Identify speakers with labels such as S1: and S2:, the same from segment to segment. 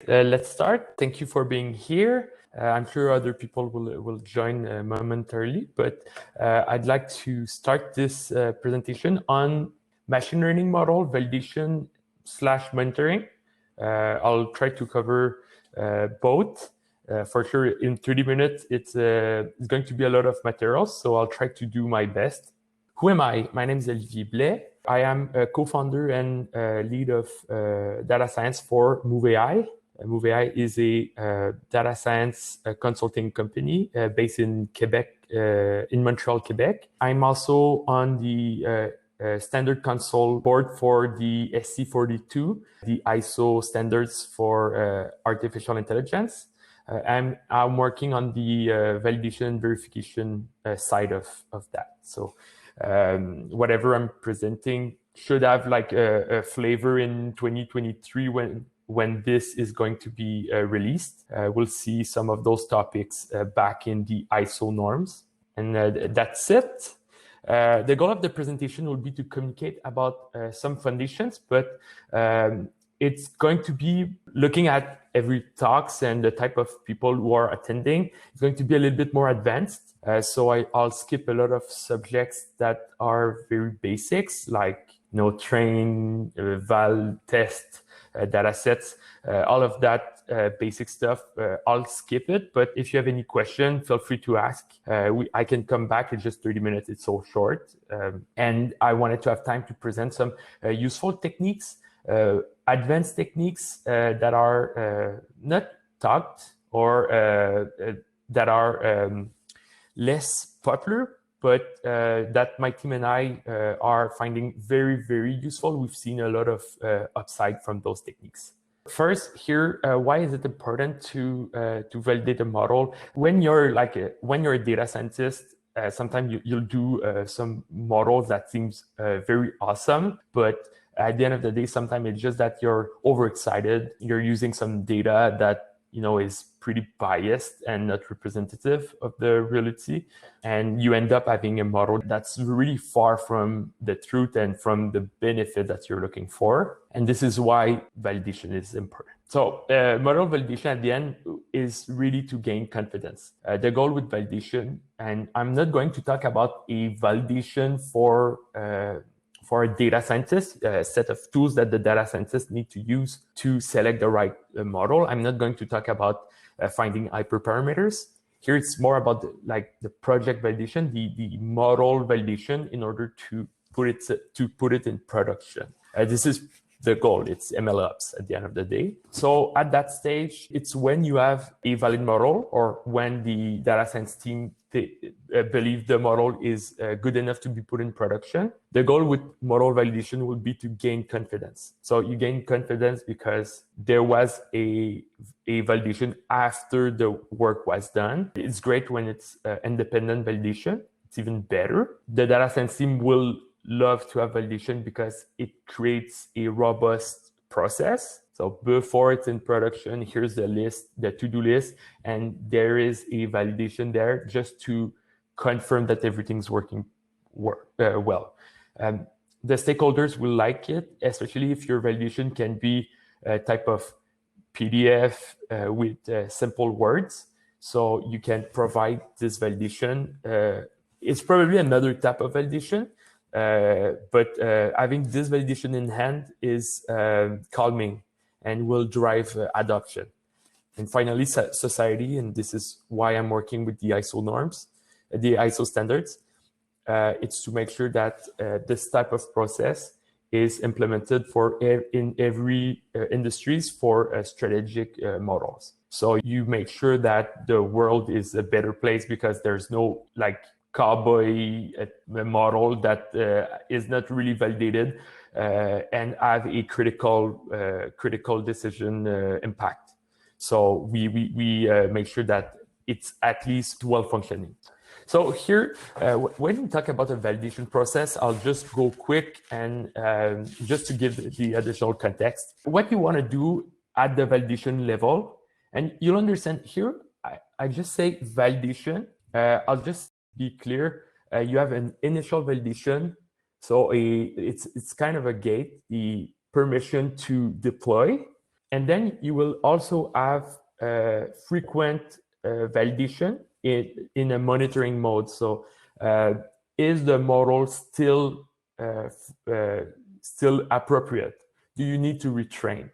S1: Let's start. Thank you for being here. I'm sure other people will join momentarily, but I'd like to start this presentation on machine learning model validation / monitoring. I'll try to cover both. For sure, in 30 minutes, it's going to be a lot of materials, so I'll try to do my best. Who am I? My name is Olivier Blais. I am a co-founder and lead of data science for MoveAI. MoveAI is a data science consulting company based in Quebec, in Montreal, Quebec. I'm also on the standard console board for the SC42, the ISO standards for artificial intelligence. I'm working on the validation verification side of that. So whatever I'm presenting should have like a flavor in 2023 when this is going to be released. We'll see some of those topics back in the ISO norms. And that's it. The goal of the presentation will be to communicate about some foundations, but it's going to be looking at every talks and the type of people who are attending. It's going to be a little bit more advanced. So I'll skip a lot of subjects that are very basics, like train, val, test, data sets, all of that basic stuff. I'll skip it, but if you have any question, feel free to ask. I can come back in just 30 minutes. It's so short. And I wanted to have time to present some useful techniques, advanced techniques that are not talked or that are less popular, but that my team and I are finding very, very useful. We've seen a lot of upside from those techniques. First, here, why is it important to validate a model? When you're a data scientist, sometimes you'll do some models that seems very awesome, but at the end of the day, sometimes it's just that you're overexcited. You're using some data that is pretty biased and not representative of the reality. And you end up having a model that's really far from the truth and from the benefit that you're looking for. And this is why validation is important. So model validation at the end is really to gain confidence. The goal with validation, and I'm not going to talk about a validation for a data scientist, a set of tools that the data scientists need to use to select the right model. I'm not going to talk about finding hyperparameters. Here it's more about the project validation, the model validation in order to put it in production. This is the goal. It's MLOps at the end of the day. So at that stage, it's when you have a valid model or when the data science team believe the model is good enough to be put in production. The goal with model validation would be to gain confidence. So you gain confidence because there was a validation after the work was done. It's great when it's independent validation. It's even better. The data science team will love to have validation because it creates a robust process. So before it's in production, here's the list, the to-do list, and there is a validation there just to confirm that everything's working well. The stakeholders will like it, especially if your validation can be a type of PDF with simple words. So you can provide this validation. It's probably another type of validation, but having this validation in hand is calming and will drive adoption. And finally, society, and this is why I'm working with the ISO norms, the ISO standards. It's to make sure that this type of process is implemented in every industries for strategic models. So you make sure that the world is a better place because there's no cowboy model that is not really validated and have a critical decision impact. So we make sure that it's at least well functioning. So here, when we talk about a validation process, I'll just go quick and just to give the additional context. What you want to do at the validation level, and you'll understand here, I just say validation. I'll just be clear. You have an initial validation. So it's kind of a gate, the permission to deploy. And then you will also have frequent validation in a monitoring mode. So is the model still appropriate? Do you need to retrain?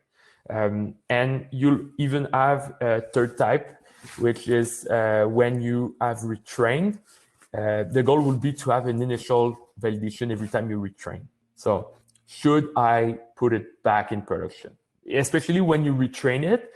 S1: And you'll even have a third type, which is when you have retrained, the goal would be to have an initial validation every time you retrain. So should I put it back in production? Especially when you retrain it,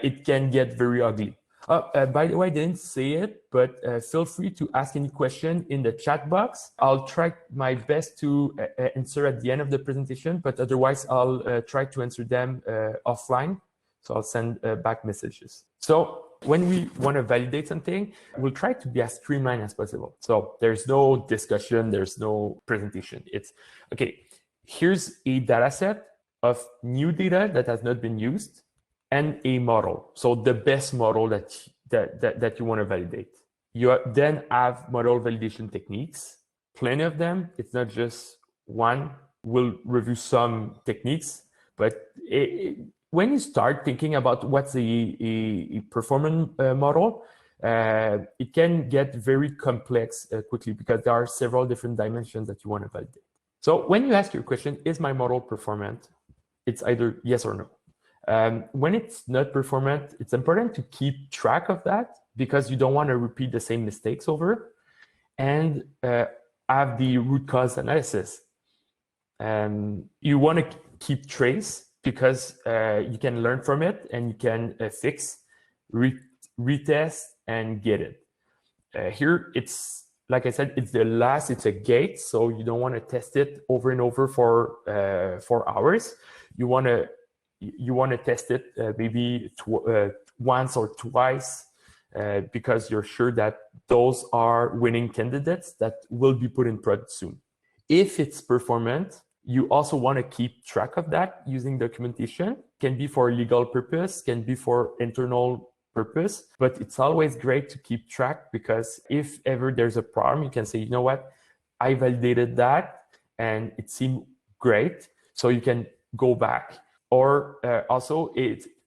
S1: it can get very ugly. By the way, I didn't say it, but feel free to ask any question in the chat box. I'll try my best to answer at the end of the presentation, but otherwise I'll try to answer them offline. So I'll send back messages. So when we want to validate something, we'll try to be as streamlined as possible. So there's no discussion, there's no presentation. It's, okay, here's a data set of new data that has not been used and a model. So the best model that you want to validate. You then have model validation techniques, plenty of them. It's not just one. We'll review some techniques, but when you start thinking about what's a performance model, it can get very complex quickly because there are several different dimensions that you want to validate. So when you ask your question, is my model performant? It's either yes or no. When it's not performant, it's important to keep track of that because you don't want to repeat the same mistakes over, and have the root cause analysis. You want to keep trace because you can learn from it and you can fix, retest, and get it. Here, it's, like I said, it's the last, it's a gate, so you don't want to test it over and over for hours. You want to test it maybe once or twice because you're sure that those are winning candidates that will be put in prod soon. If it's performant, you also want to keep track of that using documentation. Can be for legal purpose, can be for internal purpose, but it's always great to keep track because if ever there's a problem, you can say, you know what, I validated that and it seemed great, so you can go back. Or also,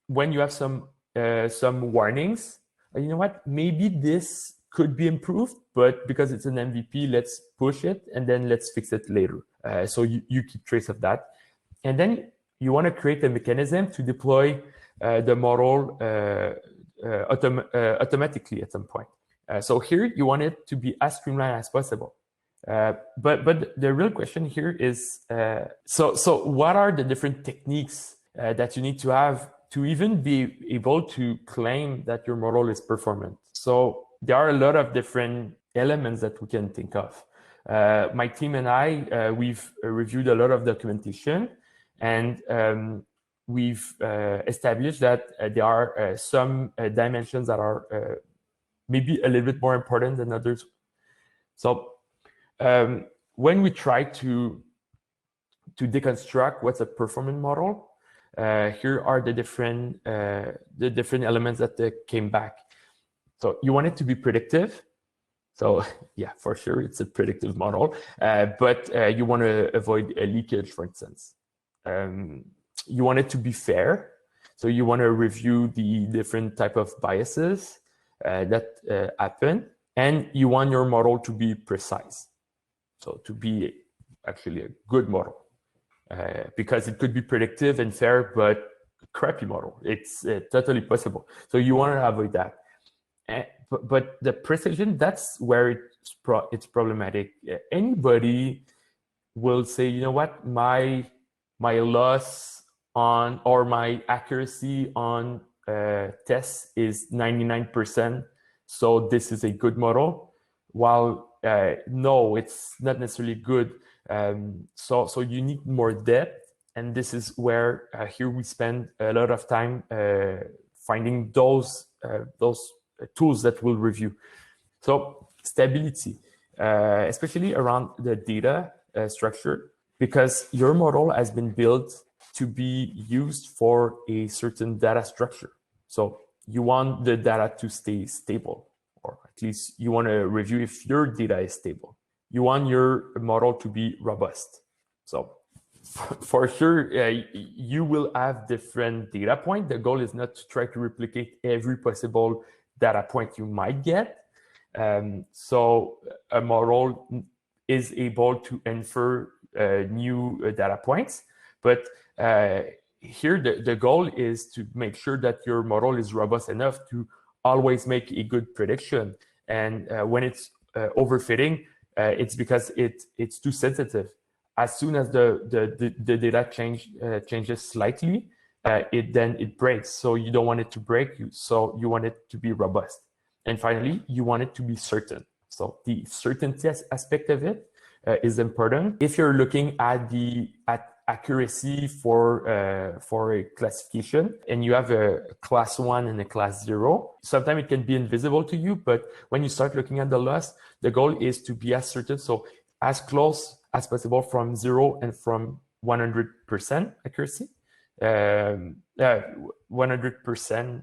S1: when you have some warnings, you know what, maybe this could be improved, but because it's an MVP, let's push it and then let's fix it later. So you keep trace of that. And then you want to create a mechanism to deploy the model automatically at some point. So here you want it to be as streamlined as possible. But the real question here is, so what are the different techniques that you need to have to even be able to claim that your model is performant? So there are a lot of different elements that we can think of. My team and I, we've reviewed a lot of documentation, and we've established that there are some dimensions that are maybe a little bit more important than others. So when we try to deconstruct what's a performance model, here are the different elements that came back. So you want it to be predictive. So yeah, for sure, it's a predictive model, but you want to avoid a leakage, for instance. You want it to be fair. So you want to review the different type of biases that happen, and you want your model to be precise. So to be actually a good model, because it could be predictive and fair, but a crappy model. It's totally possible. So you want to avoid that. But the precision, that's where it's problematic. Anybody will say, you know what, my loss on, or my accuracy on tests is 99%, so this is a good model. While no, it's not necessarily good. So you need more depth, and this is where here we spend a lot of time finding those tools that we'll review. So stability, especially around the data structure, because your model has been built to be used for a certain data structure. So you want the data to stay stable, or at least you want to review if your data is stable. You want your model to be robust. So for sure, you will have different data points. The goal is not to try to replicate every possible data point you might get. So a model is able to infer new data points, but here the goal is to make sure that your model is robust enough to always make a good prediction. And when it's overfitting, it's because it's too sensitive. As soon as the data changes slightly, it breaks. So you don't want it to break, so you want it to be robust. And finally, you want it to be certain. So the certainty aspect of it is important. If you're looking at accuracy for a classification and you have a class 1 and a class 0, sometimes it can be invisible to you, but when you start looking at the loss, the goal is to be as certain, so as close as possible from 0 and from 100% accuracy, 100%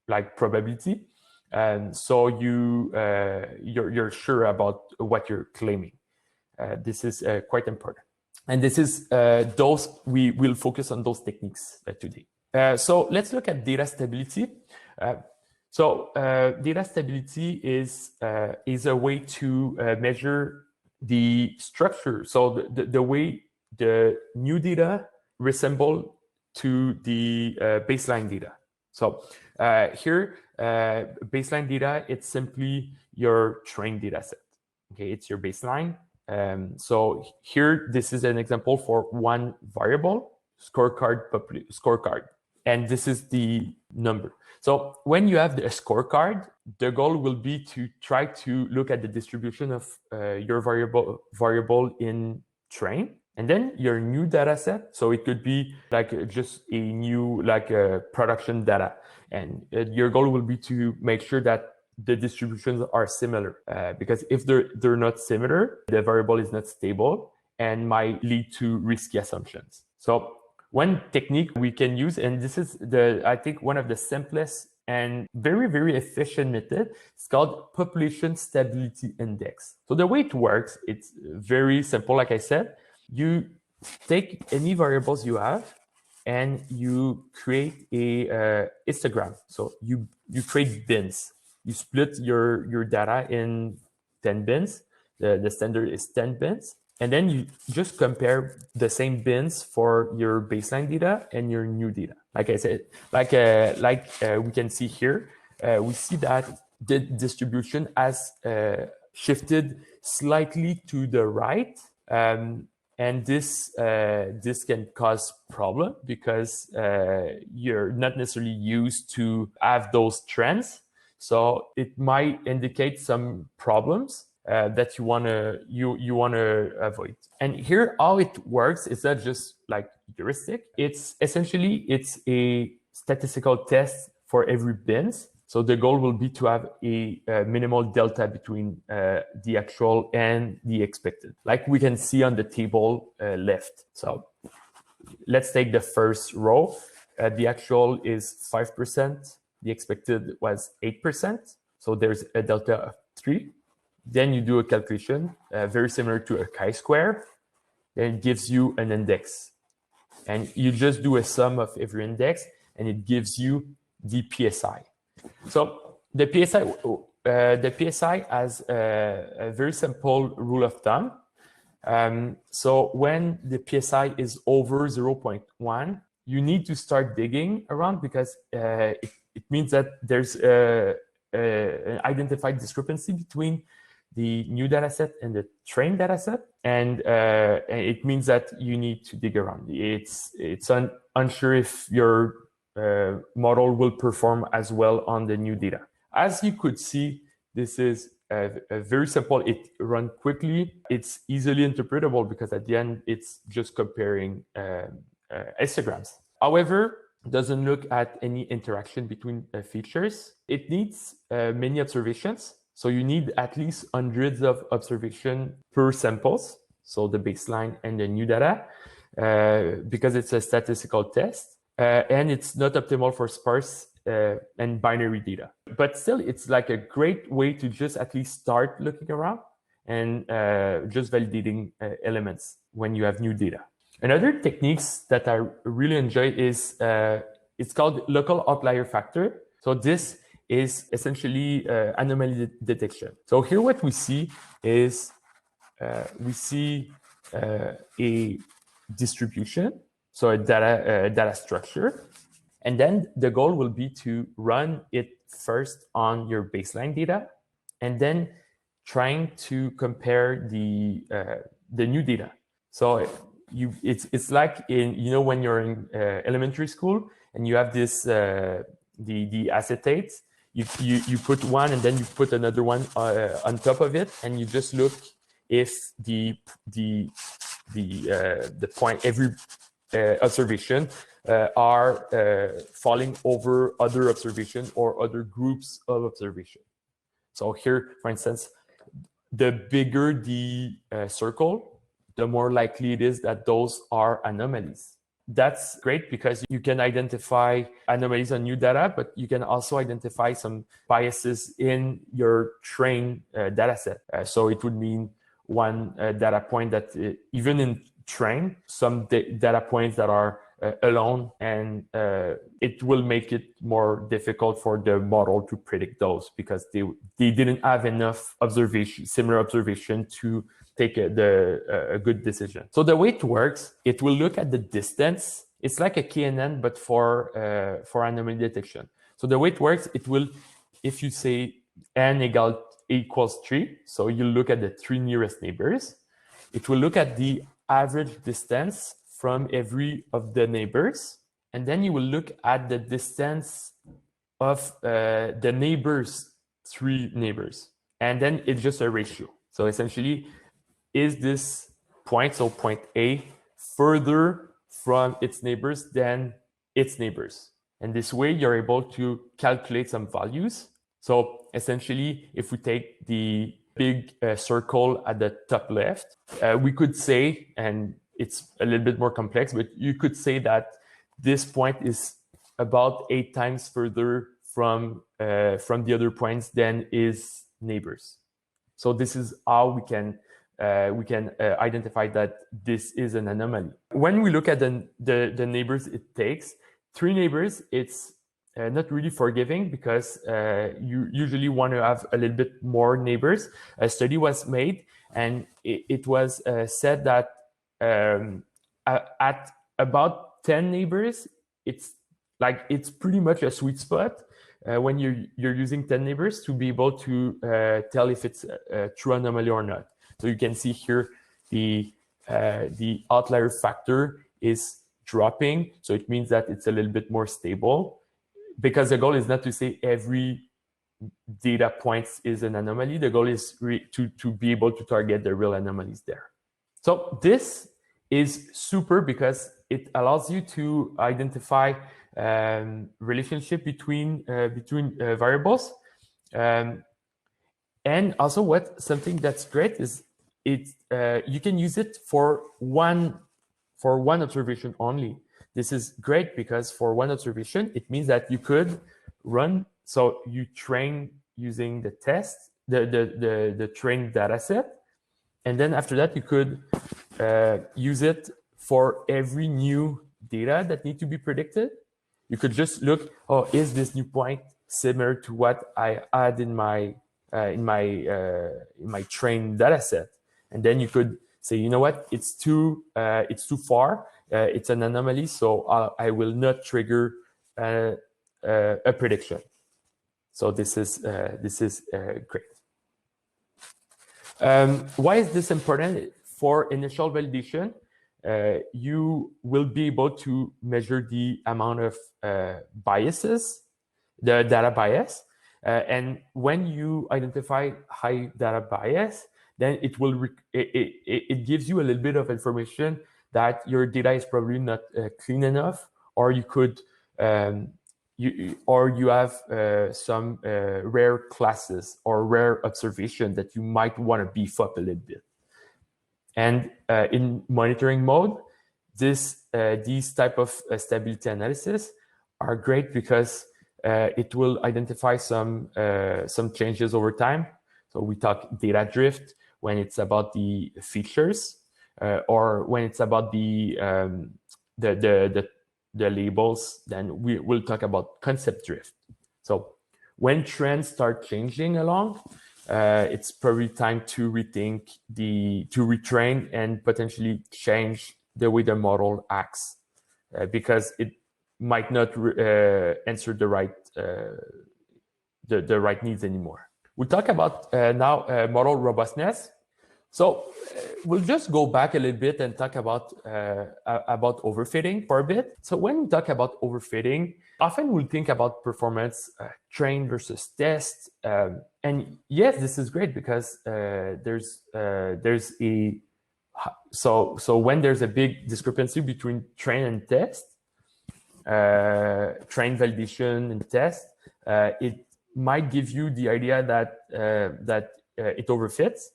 S1: like probability. And so you're sure about what you're claiming. This is quite important. And this is we will focus on those techniques today. So let's look at data stability. Data stability is a way to measure the structure. So the way the new data resemble to the baseline data. So here, baseline data, it's simply your trained data set. Okay, it's your baseline. So here, this is an example for one variable, scorecard, and this is the number. So when you have the scorecard, the goal will be to try to look at the distribution of your variable in train, and then your new data set. So it could be like just a new production data, and your goal will be to make sure that the distributions are similar, because if they're not similar, the variable is not stable and might lead to risky assumptions. So one technique we can use, and this is I think one of the simplest and very, very efficient method, it's called population stability index. So the way it works, it's very simple. Like I said, you take any variables you have and you create a histogram. So you create bins. You split your data in 10 bins. The standard is 10 bins. And then you just compare the same bins for your baseline data and your new data. Like I said, we can see here, we see that the distribution has shifted slightly to the right. And this can cause problem because you're not necessarily used to have those trends. So it might indicate some problems that you wanna avoid. And here, how it works is not just like heuristic. It's essentially a statistical test for every bins. So the goal will be to have a minimal delta between the actual and the expected, like we can see on the table left. So let's take the first row. The actual is 5%. The expected was 8%. So there's a delta of 3. Then you do a calculation, very similar to a chi-square. Then it gives you an index. And you just do a sum of every index, and it gives you the PSI. So the PSI has a very simple rule of thumb. So when the PSI is over 0.1, you need to start digging around because it means that there's an identified discrepancy between the new data set and the trained data set, and it means that you need to dig around. It's unsure if your model will perform as well on the new data. As you could see, this is very simple. It runs quickly. It's easily interpretable because at the end, it's just comparing histograms. However, it doesn't look at any interaction between features. It needs many observations. So you need at least hundreds of observations per samples, so the baseline and the new data, because it's a statistical test, and it's not optimal for sparse and binary data. But still, it's like a great way to just at least start looking around and just validating elements when you have new data. Another techniques that I really enjoy is it's called local outlier factor. So this is essentially anomaly detection. So here what we see is we see a distribution, so a data structure, and then the goal will be to run it first on your baseline data, and then trying to compare the new data. So it's like in when you're in elementary school and you have this the acetates. You put one and then you put another one on top of it, and you just look if the point every observation are falling over other observation or other groups of observation. So here, for instance, the bigger the circle, the more likely it is that those are anomalies. That's great because you can identify anomalies on new data, but you can also identify some biases in your trained data set. So it would mean one data point that even in train, some data points that are alone, and it will make it more difficult for the model to predict those because they didn't have enough similar observation to take a good decision. So the way it works, it will look at the distance. It's like a KNN, but for anomaly detection. So the way it works, it will, if you say n equals 3, so you look at the 3 nearest neighbors, it will look at the average distance from every of the neighbors, and then you will look at the distance of the neighbors, 3 neighbors, and then it's just a ratio. So essentially, is this point, so point A, further from its neighbors than its neighbors? And this way, you're able to calculate some values. So essentially, if we take the big circle at the top left, we could say, and it's a little bit more complex, but you could say that this point is about 8 times further from the other points than its neighbors. So this is how we can identify that this is an anomaly. When we look at the neighbors it takes, 3 neighbors, it's not really forgiving because you usually want to have a little bit more neighbors. A study was made, and it was said that at about 10 neighbors, it's pretty much a sweet spot when you're using 10 neighbors to be able to tell if it's a true anomaly or not. So you can see here the outlier factor is dropping, so it means that it's a little bit more stable, because the goal is not to say every data points is an anomaly. The goal is to be able to target the real anomalies there. So this is super because it allows you to identify relationship between variables, and also something that's great is you can use it for one observation only. This is great because for one observation, it means that you could run. So you train using the test, the trained data set, and then after that you could use it for every new data that need to be predicted. You could just look, oh, is this new point similar to what I had in my trained data set? And then you could say, you know what, it's too far. It's an anomaly, so I will not trigger a prediction. So this is great. Why is this important? For initial validation, you will be able to measure the amount of biases, the data bias, and when you identify high data bias, then it gives you a little bit of information that your data is probably not clean enough, or you could you have some rare classes or rare observation that you might want to beef up a little bit. And in monitoring mode, these type of stability analysis are great because it will identify some changes over time. So we talk data drift when it's about the features. or when it's about the labels, then we'll talk about concept drift. So when trends start changing along, it's probably time to rethink to retrain and potentially change the way the model acts, because it might not answer the right needs anymore. We'll talk about now model robustness. So we'll just go back a little bit and talk about overfitting for a bit. So when we talk about overfitting, often we'll think about performance, train versus test. And yes, this is great because there's a so when there's a big discrepancy between train and test, train validation and test, it might give you the idea that it overfits.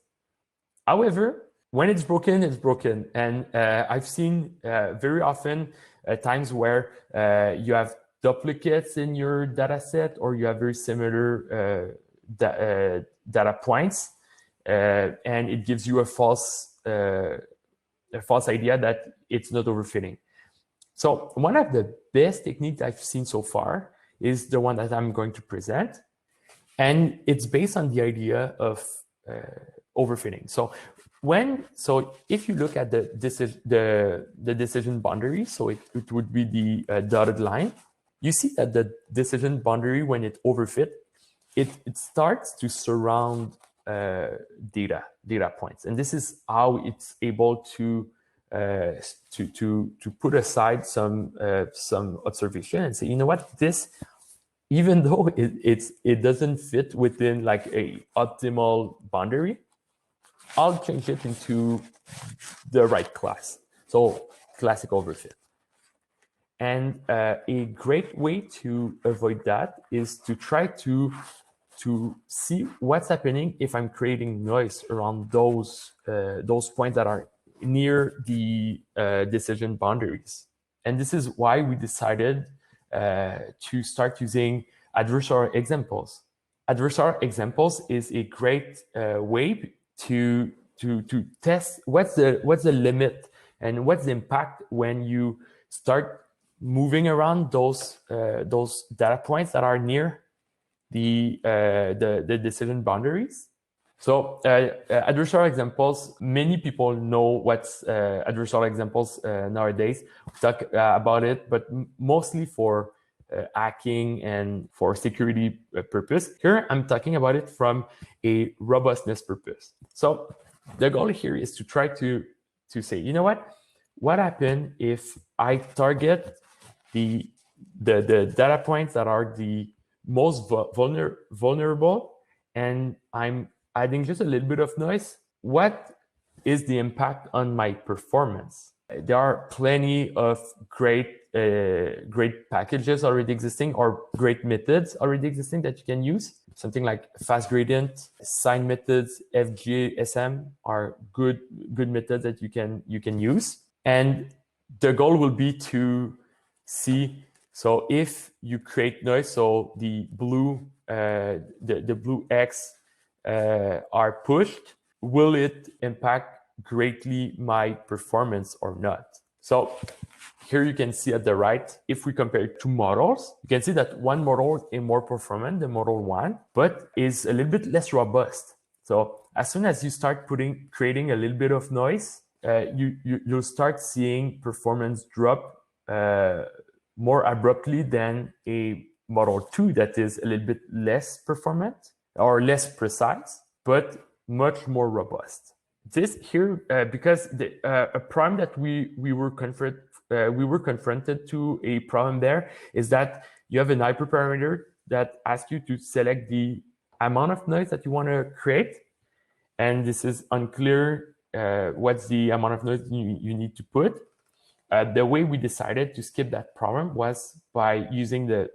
S1: However, when it's broken, it's broken. And I've seen very often times where you have duplicates in your data set, or you have very similar data points, and it gives you a false idea that it's not overfitting. So one of the best techniques I've seen so far is the one that I'm going to present. And it's based on the idea of overfitting. So if you look at the decision boundary, so it would be the dotted line, you see that the decision boundary, when it overfit, it starts to surround data points. And this is how it's able to put aside some observation and say, you know what, this, even though it doesn't fit within like a optimal boundary, I'll change it into the right class. So classic overfit. And a great way to avoid that is to try to see what's happening if I'm creating noise around those points that are near the decision boundaries. And this is why we decided to start using adversarial examples. Adversarial examples is a great way to test what's the limit and what's the impact when you start moving around those data points that are near the decision boundaries. So adversarial examples, many people know what's adversarial examples nowadays. We talk about it, but mostly for hacking and for security purpose. Here, I'm talking about it from a robustness purpose. So the goal here is to try to say, you know what happened if I target the data points that are the most vulnerable, and I'm adding just a little bit of noise? What is the impact on my performance? There are plenty of great packages already existing, or great methods already existing that you can use. Something like fast gradient, sign methods, FGA, SM are good methods that you can use. And the goal will be to see, so if you create noise, so the blue X are pushed, will it impact greatly my performance or not? So here you can see at the right, if we compare two models, you can see that one model is more performant than model one, but is a little bit less robust. So as soon as you start creating a little bit of noise, you'll start seeing performance drop more abruptly than a model 2 that is a little bit less performant or less precise, but much more robust. This here, because a problem that we were confronted to a problem there is that you have an hyperparameter that asks you to select the amount of noise that you want to create, and this is unclear what's the amount of noise you need to put. The way we decided to skip that problem was by using the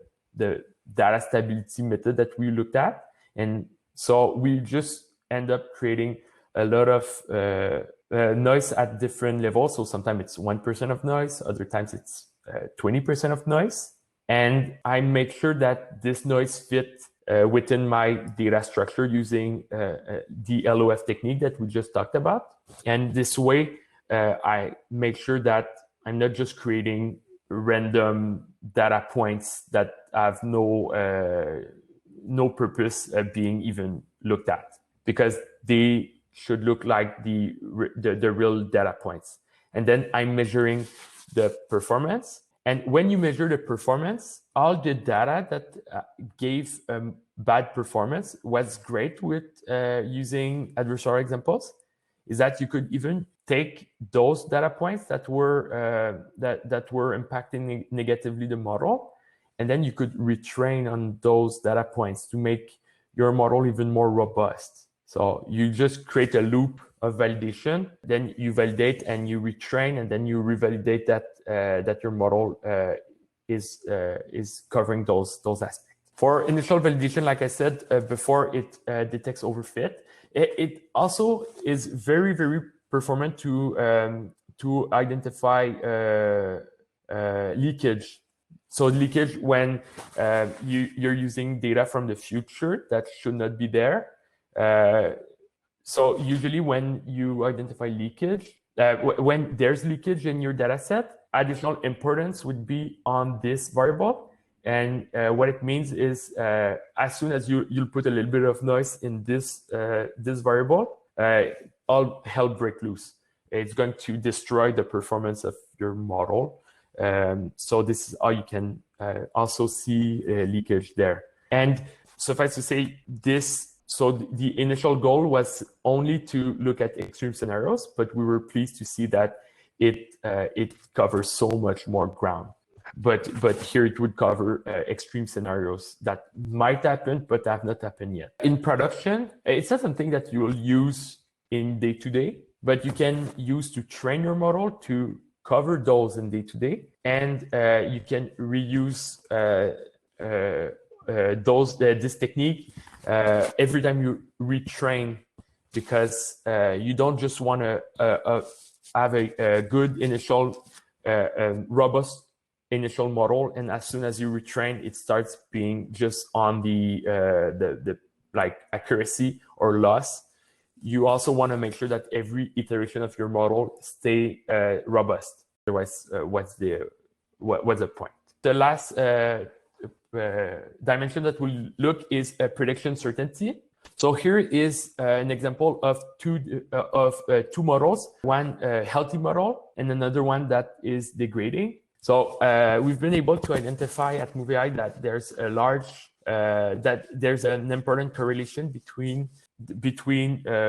S1: data stability method that we looked at. And so we just end up creating a lot of noise at different levels. So sometimes it's 1% of noise, other times it's 20% of noise. And I make sure that this noise fits within my data structure using the LOF technique that we just talked about. And this way, I make sure that I'm not just creating random data points that have no purpose being even looked at, because they should look like the real data points. And then I'm measuring the performance. And when you measure the performance, all the data that gave bad performance, what's great with using adversarial examples is that you could even take those data points that were impacting negatively the model, and then you could retrain on those data points to make your model even more robust. So you just create a loop of validation, then you validate and you retrain, and then you revalidate that that your model is covering those aspects. For initial validation, like I said before, it detects overfit. It also is very, very performant to identify leakage. So leakage when you're using data from the future that should not be there. So usually when you identify leakage, when there's leakage in your data set, additional importance would be on this variable. And what it means is as soon as you'll put a little bit of noise in this variable, all hell break loose. It's going to destroy the performance of your model. So this is how you can also see leakage there. And suffice to say, so the initial goal was only to look at extreme scenarios, but we were pleased to see that it covers so much more ground. But here it would cover extreme scenarios that might happen, but have not happened yet. In production, it's not something that you will use in day-to-day, but you can use to train your model to cover those in day-to-day, and you can reuse this technique every time you retrain, because you don't just want to have a good initial robust initial model, and as soon as you retrain, it starts being just on the like accuracy or loss. You also want to make sure that every iteration of your model stay robust. Otherwise, what's the point? The last dimension that we'll look is prediction certainty. So here is an example of two models, one healthy model and another one that is degrading. So we've been able to identify at MovieEye that there's a there's an important correlation between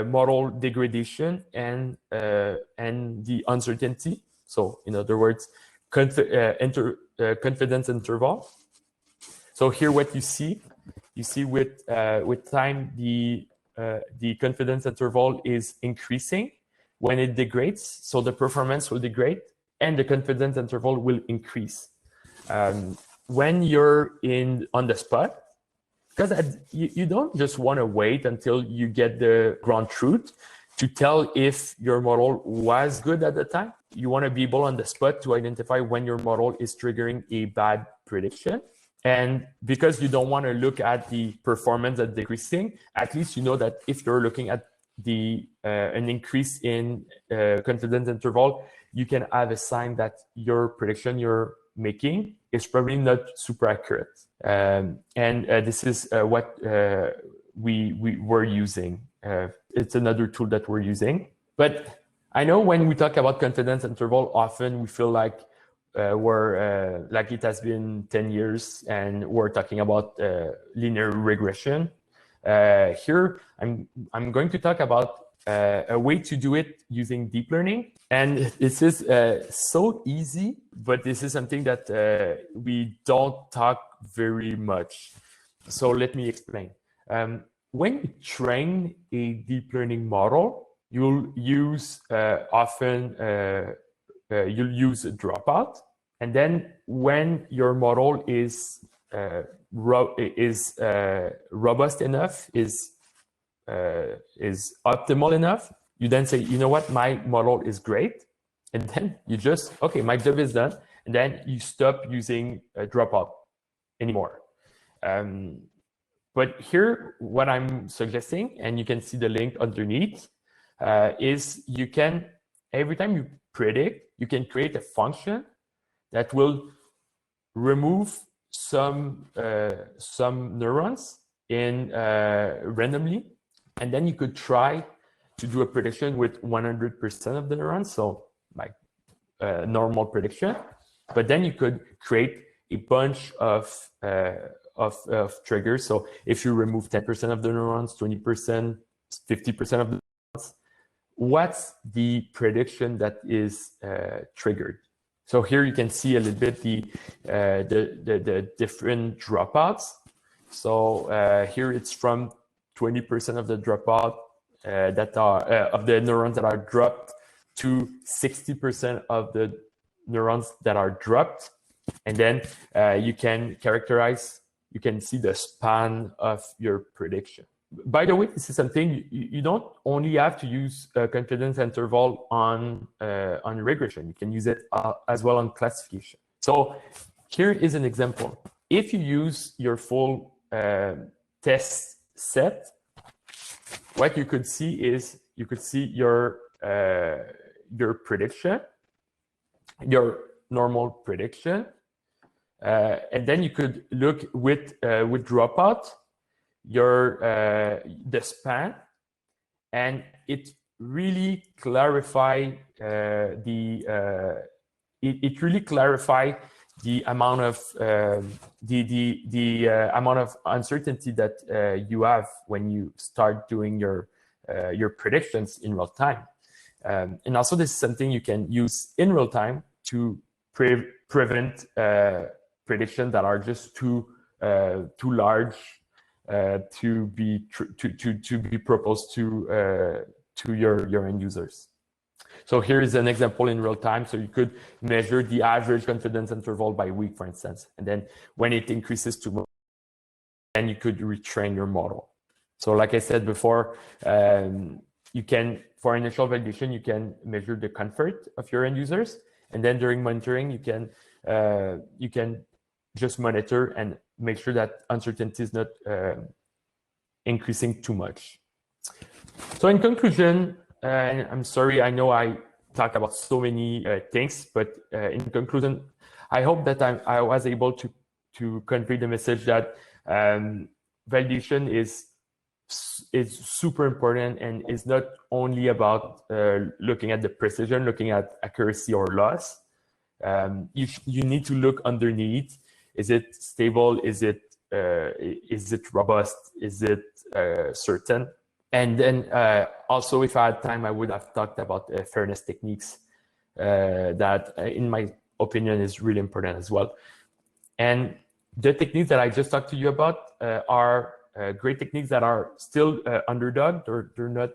S1: model degradation and the uncertainty. So in other words, confidence interval. So here what you see with time the confidence interval is increasing when it degrades. So the performance will degrade and the confidence interval will increase. When you're on the spot, because you don't just want to wait until you get the ground truth to tell if your model was good at the time. You want to be able on the spot to identify when your model is triggering a bad prediction. And because you don't want to look at the performance that's decreasing, at least you know that if you're looking at an increase in confidence interval, you can have a sign that your prediction you're making is probably not super accurate. And this is what we were using. It's another tool that we're using. But I know when we talk about confidence interval, often we feel like we're like it has been 10 years and we're talking about linear regression. Here, I'm going to talk about a way to do it using deep learning. And this is so easy, but this is something that we don't talk very much. So let me explain. When you train a deep learning model, you'll use often you'll use a dropout. And then when your model is robust enough, is optimal enough, you then say, you know what, my model is great. And then you just, okay, my job is done. And then you stop using a dropout anymore. But here, what I'm suggesting, and you can see the link underneath, is you can every time you predict, you can create a function that will remove some neurons in randomly, and then you could try to do a prediction with 100% of the neurons, so like normal prediction. But then you could create a bunch of triggers. So if you remove 10% of the neurons, 20%, 50% of the neurons, what's the prediction that is triggered? So here you can see a little bit the different dropouts. So here it's from 20% of the dropout that are of the neurons that are dropped to 60% of the neurons that are dropped. And then you can characterize, you can see the span of your prediction. By the way, this is something you don't only have to use a confidence interval on regression. You can use it as well on classification. So here is an example. If you use your full test set, what you could see is you could see your prediction, your normal prediction, and then you could look with dropout the span, and it really clarify the amount of amount of uncertainty that you have when you start doing your predictions in real time. And also, this is something you can use in real time to prevent predictions that are just too large to be proposed to your end users. So here is an example in real time. So you could measure the average confidence interval by week, for instance, and then when it increases to more, then you could retrain your model. So like I said before, you can, for initial validation, you can measure the comfort of your end users, and then during monitoring, you can just monitor and make sure that uncertainty is not increasing too much. So in conclusion, and I'm sorry, I know I talked about so many things, but in conclusion, I hope that I was able to convey the message that validation is super important and is not only about looking at the precision, looking at accuracy or loss. You need to look underneath. Is it stable? Is it robust? Is it certain? And then also, if I had time, I would have talked about fairness techniques that, in my opinion, is really important as well. And the techniques that I just talked to you about are great techniques that are still underdog. They're not.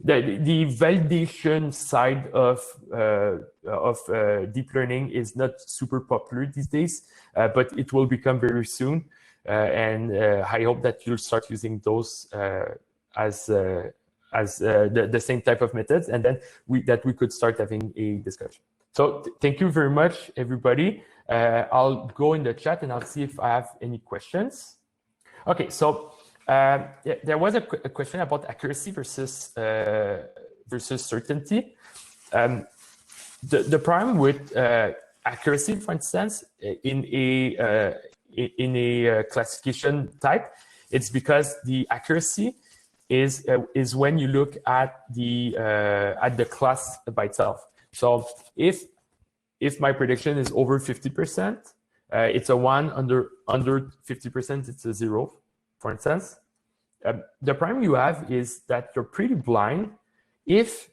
S1: The validation side of deep learning is not super popular these days, but it will become very soon. And I hope that you'll start using those as the same type of methods, and then we could start having a discussion. So thank you very much, everybody. I'll go in the chat and I'll see if I have any questions. Okay, so there was a question about accuracy versus certainty. The problem with accuracy, for instance, in a classification type, it's because the accuracy is when you look at the class by itself. So if my prediction is over 50%, it's a 1. Under 50%, it's a 0, for instance. The problem you have is that you're pretty blind if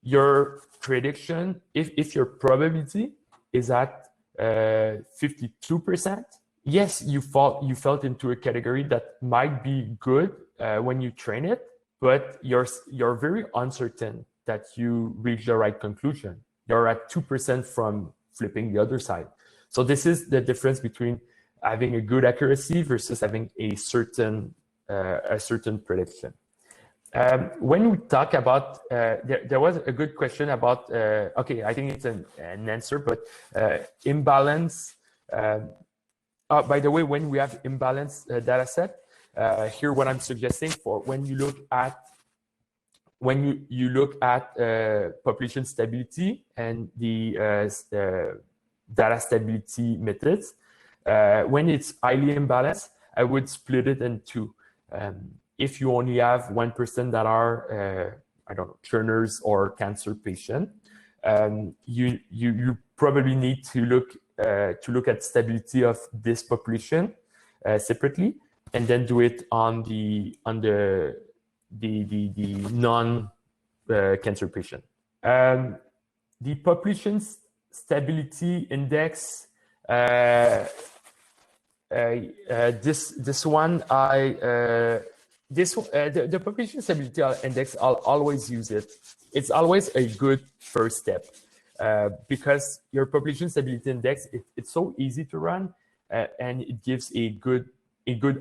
S1: your prediction, if your probability is at 52%. Yes, you felt into a category that might be good when you train it, but you're very uncertain that you reach the right conclusion. You're at 2% from flipping the other side. So this is the difference between having a good accuracy versus having a certain prediction. When we talk about, there was a good question about, okay, I think it's an answer, but imbalance. By the way, when we have imbalance data set, here what I'm suggesting for when you look at when you look at population stability and the data stability methods, when it's highly imbalanced, I would split it in two. If you only have 1% that are, I don't know, churners or cancer patient, you probably need to look at stability of this population separately, and then do it on the non cancer patient. The population stability index. This one, the population stability index, I'll always use it. It's always a good first step because your population stability index, it's so easy to run and it gives a good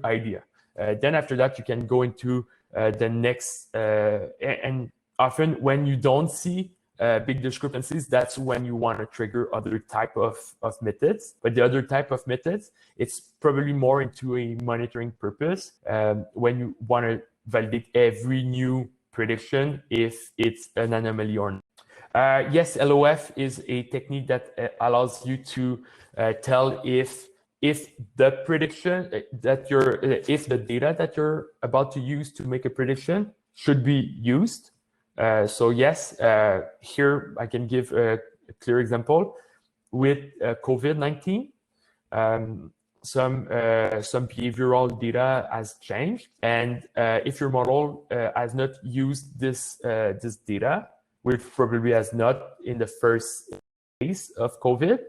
S1: idea. Then after that, you can go into the next, and often when you don't see big discrepancies, that's when you want to trigger other type of methods. But the other type of methods, it's probably more into a monitoring purpose when you want to validate every new prediction if it's an anomaly or not. Yes, LOF is a technique that allows you to tell if the prediction if the data that you're about to use to make a prediction should be used. So yes, here I can give a clear example with COVID-19. Some behavioral data has changed, and if your model has not used this data, which probably has not in the first phase of COVID,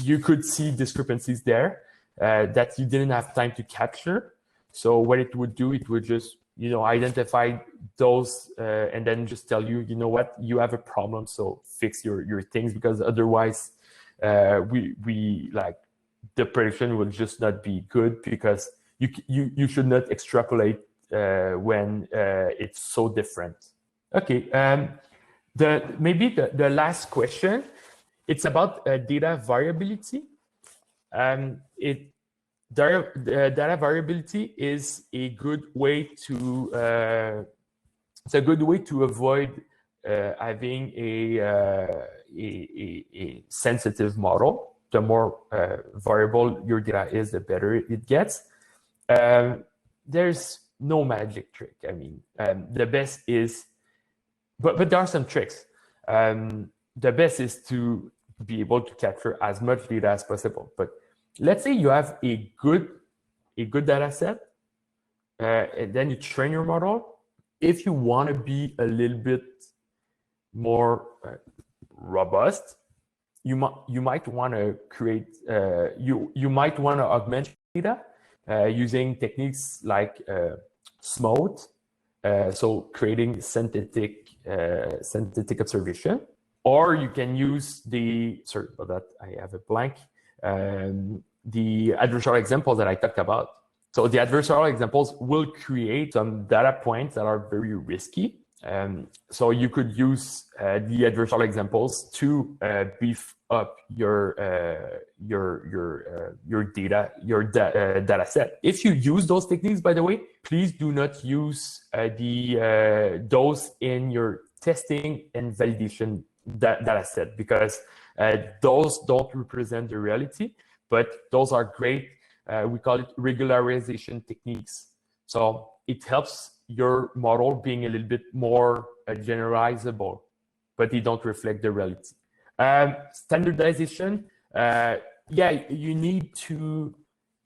S1: you could see discrepancies there that you didn't have time to capture. So what it would do, it would just identify those and then just tell you, you know what, you have a problem, so fix your things, because otherwise we like the prediction will just not be good, because you should not extrapolate when it's so different. Okay, maybe the last question, it's about data variability. Data variability is a good way to avoid having a sensitive model. The more variable your data is, the better it gets. There's no magic trick. I mean, the best is, but there are some tricks. The best is to be able to capture as much data as possible. But let's say you have a good data set, and then you train your model. If you want to be a little bit more robust, you might want to create you might want to augment data using techniques like SMOTE, so creating synthetic observation, or you can use sorry about that, I have a blank. The adversarial example that I talked about. So the adversarial examples will create some data points that are very risky. So you could use the adversarial examples to beef up your data set. If you use those techniques, by the way, please do not use those in your testing and validation data set, because those don't represent the reality, but those are great. We call it regularization techniques. So it helps your model being a little bit more generalizable, but they don't reflect the reality. Standardization, yeah, you need to,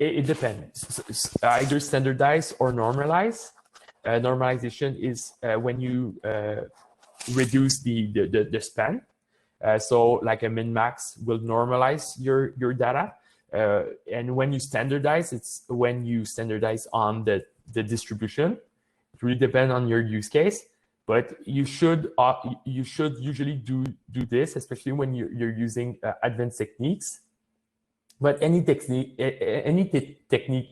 S1: it depends. Either standardize or normalize. Normalization is when you reduce the span. So like a min-max will normalize your data. And when you standardize, it's when you standardize on the distribution. It really depends on your use case, but you should usually do this, especially when you're using advanced techniques. But any technique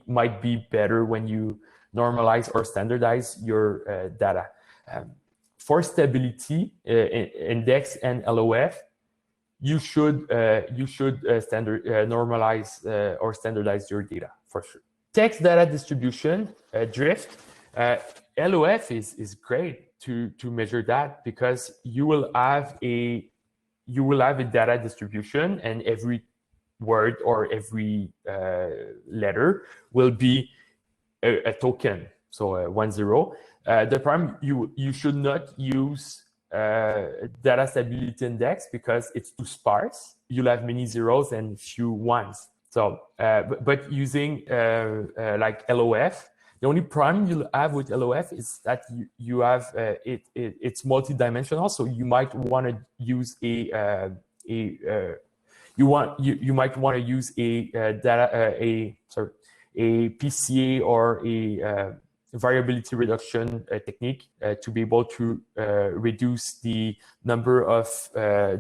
S1: might be better when you normalize or standardize your data. For stability index and LOF, you should normalize or standardize your data for sure. Text data distribution drift. LOF is great to measure that, because you will have a data distribution, and every word or every letter will be a token, so 1 0. The problem, you should not use data stability index, because it's too sparse. You'll have many zeros and few ones. So, but using like LOF, the only problem you'll have with LOF is that you have it's multidimensional. So you might want to use you might want to use a PCA or a variability reduction technique to be able to reduce the number of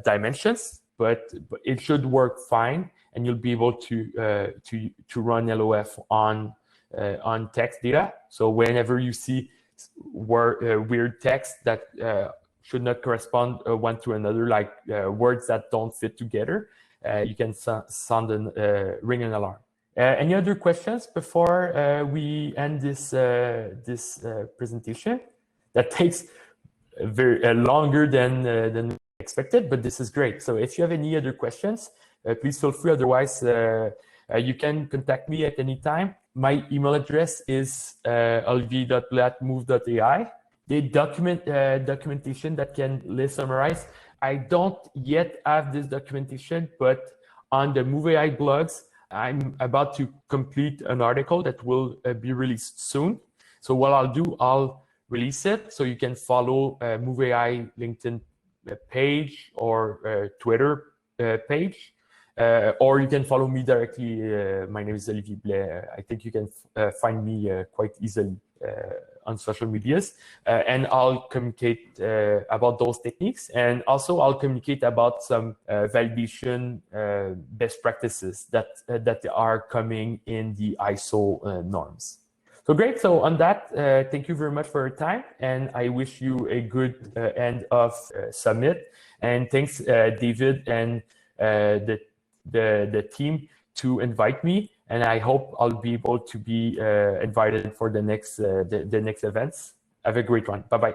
S1: dimensions, but it should work fine, and you'll be able to run LOF on text data. So whenever you see weird text that should not correspond one to another, like words that don't fit together, you can ring an alarm. Any other questions before we end this presentation? That takes very longer than expected, but this is great. So if you have any other questions, please feel free. Otherwise, you can contact me at any time. My email address is olivier.blais@move.ai. The documentation that can list summarize. I don't yet have this documentation, but on the Move AI blogs, I'm about to complete an article that will be released soon. So what I'll do, I'll release it so you can follow Move AI LinkedIn page or Twitter page, or you can follow me directly. My name is Olivier Blais. I think you can find me quite easily on social medias, and I'll communicate about those techniques, and also I'll communicate about some validation best practices that are coming in the ISO norms. So great. So on that, thank you very much for your time, and I wish you a good end of summit. And thanks, David and the team to invite me. And I hope I'll be able to be invited for the next events. Have a great one. Bye-bye.